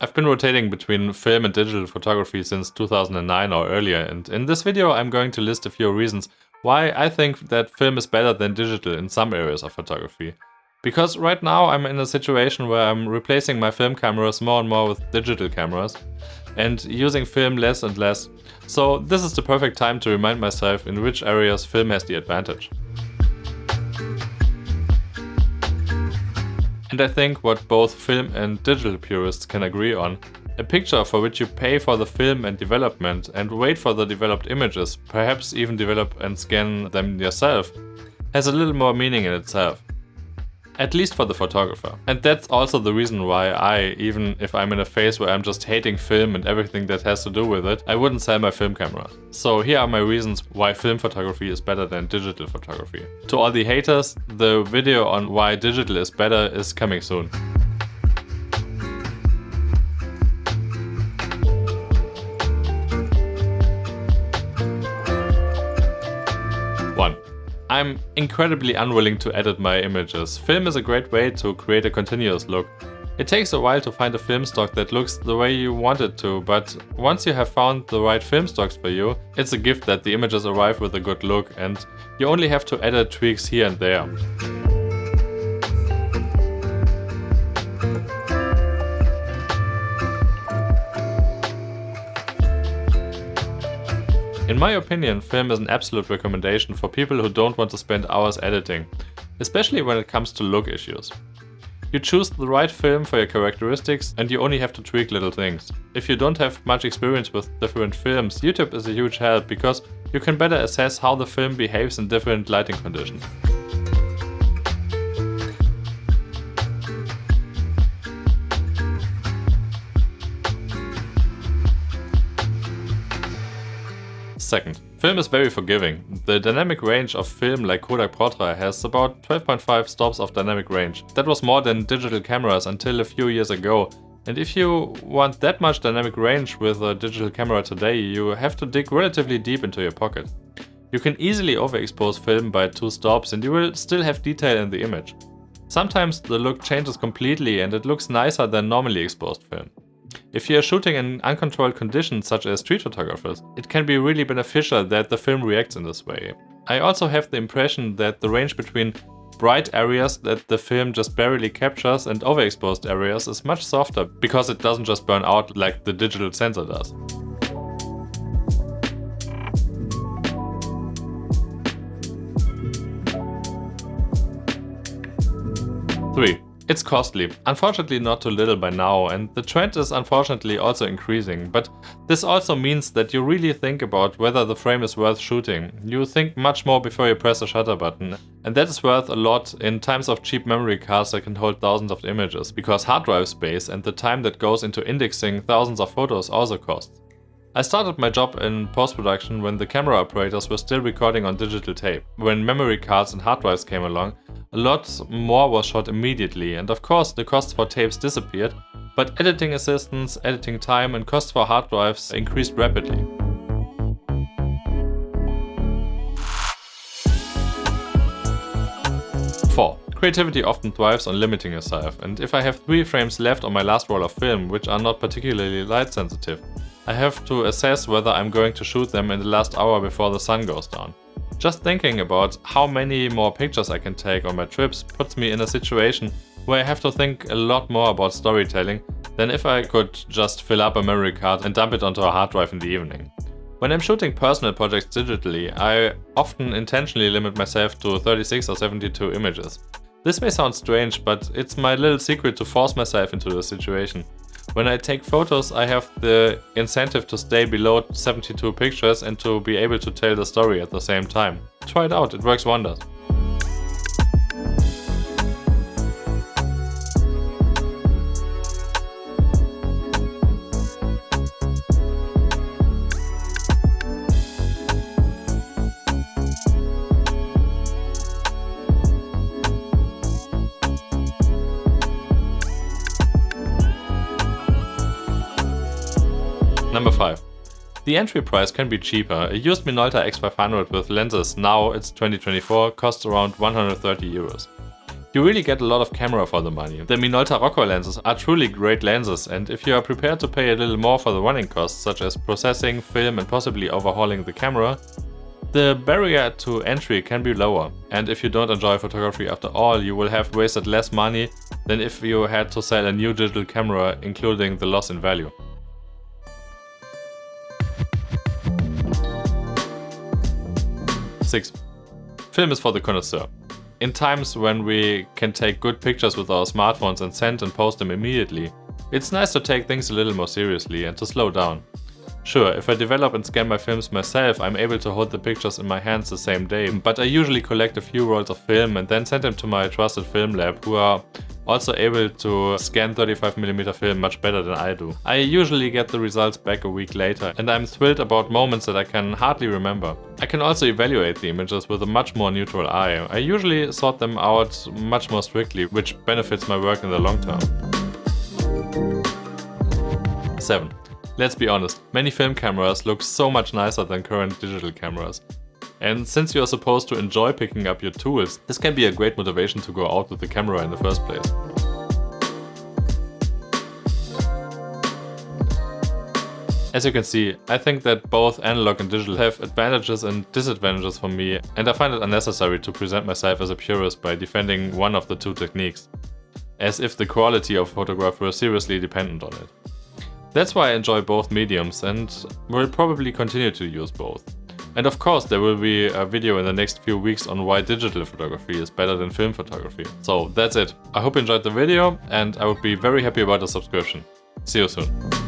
I've been rotating between film and digital photography since 2009 or earlier, and in this video I'm going to list a few reasons why I think that film is better than digital in some areas of photography. Because right now I'm in a situation where I'm replacing my film cameras more and more with digital cameras and using film less and less, so this is the perfect time to remind myself in which areas film has the advantage. And I think what both film and digital purists can agree on, a picture for which you pay for the film and development and wait for the developed images, perhaps even develop and scan them yourself, has a little more meaning in itself. At least for the photographer. And that's also the reason why I, even if I'm in a phase where I'm just hating film and everything that has to do with it, I wouldn't sell my film camera. So here are my reasons why film photography is better than digital photography. To all the haters, the video on why digital is better is coming soon. 1. I'm incredibly unwilling to edit my images. Film is a great way to create a continuous look. It takes a while to find a film stock that looks the way you want it to, but once you have found the right film stocks for you, it's a gift that the images arrive with a good look and you only have to edit tweaks here and there. In my opinion, film is an absolute recommendation for people who don't want to spend hours editing, especially when it comes to look issues. You choose the right film for your characteristics and you only have to tweak little things. If you don't have much experience with different films, YouTube is a huge help because you can better assess how the film behaves in different lighting conditions. Second, film is very forgiving. The dynamic range of film like Kodak Portra has about 12.5 stops of dynamic range. That was more than digital cameras until a few years ago. And if you want that much dynamic range with a digital camera today, you have to dig relatively deep into your pocket. You can easily overexpose film by 2 stops and you will still have detail in the image. Sometimes the look changes completely and it looks nicer than normally exposed film. If you are shooting in uncontrolled conditions such as street photographers, it can be really beneficial that the film reacts in this way. I also have the impression that the range between bright areas that the film just barely captures and overexposed areas is much softer because it doesn't just burn out like the digital sensor does. 3. It's costly, unfortunately not too little by now, and the trend is unfortunately also increasing, but this also means that you really think about whether the frame is worth shooting. You think much more before you press the shutter button, and that is worth a lot in times of cheap memory cards that can hold thousands of images, because hard drive space and the time that goes into indexing thousands of photos also costs. I started my job in post-production when the camera operators were still recording on digital tape. When memory cards and hard drives came along, a lot more was shot immediately, and of course the costs for tapes disappeared, but editing assistance, editing time and costs for hard drives increased rapidly. Creativity often thrives on limiting yourself, and if I have 3 frames left on my last roll of film, which are not particularly light sensitive, I have to assess whether I'm going to shoot them in the last hour before the sun goes down. Just thinking about how many more pictures I can take on my trips puts me in a situation where I have to think a lot more about storytelling than if I could just fill up a memory card and dump it onto a hard drive in the evening. When I'm shooting personal projects digitally, I often intentionally limit myself to 36 or 72 images. This may sound strange, but it's my little secret to force myself into the situation. When I take photos, I have the incentive to stay below 72 pictures and to be able to tell the story at the same time. Try it out, it works wonders. Number 5. The entry price can be cheaper. A used Minolta X500 with lenses, now it's 2024, costs around 130 euros. You really get a lot of camera for the money. The Minolta Rocco lenses are truly great lenses, and if you are prepared to pay a little more for the running costs, such as processing, film and possibly overhauling the camera, the barrier to entry can be lower. And if you don't enjoy photography after all, you will have wasted less money than if you had to sell a new digital camera, including the loss in value. 6. Film is for the connoisseur. In times when we can take good pictures with our smartphones and send and post them immediately, it's nice to take things a little more seriously and to slow down. Sure, if I develop and scan my films myself, I'm able to hold the pictures in my hands the same day, but I usually collect a few rolls of film and then send them to my trusted film lab, who are also able to scan 35mm film much better than I do. I usually get the results back a week later, and I'm thrilled about moments that I can hardly remember. I can also evaluate the images with a much more neutral eye. I usually sort them out much more strictly, which benefits my work in the long term. 7. Let's be honest, many film cameras look so much nicer than current digital cameras. And since you are supposed to enjoy picking up your tools, this can be a great motivation to go out with the camera in the first place. As you can see, I think that both analog and digital have advantages and disadvantages for me, and I find it unnecessary to present myself as a purist by defending one of the two techniques, as if the quality of a photograph were seriously dependent on it. That's why I enjoy both mediums and will probably continue to use both. And of course there will be a video in the next few weeks on why digital photography is better than film photography. So that's it. I hope you enjoyed the video and I would be very happy about a subscription. See you soon.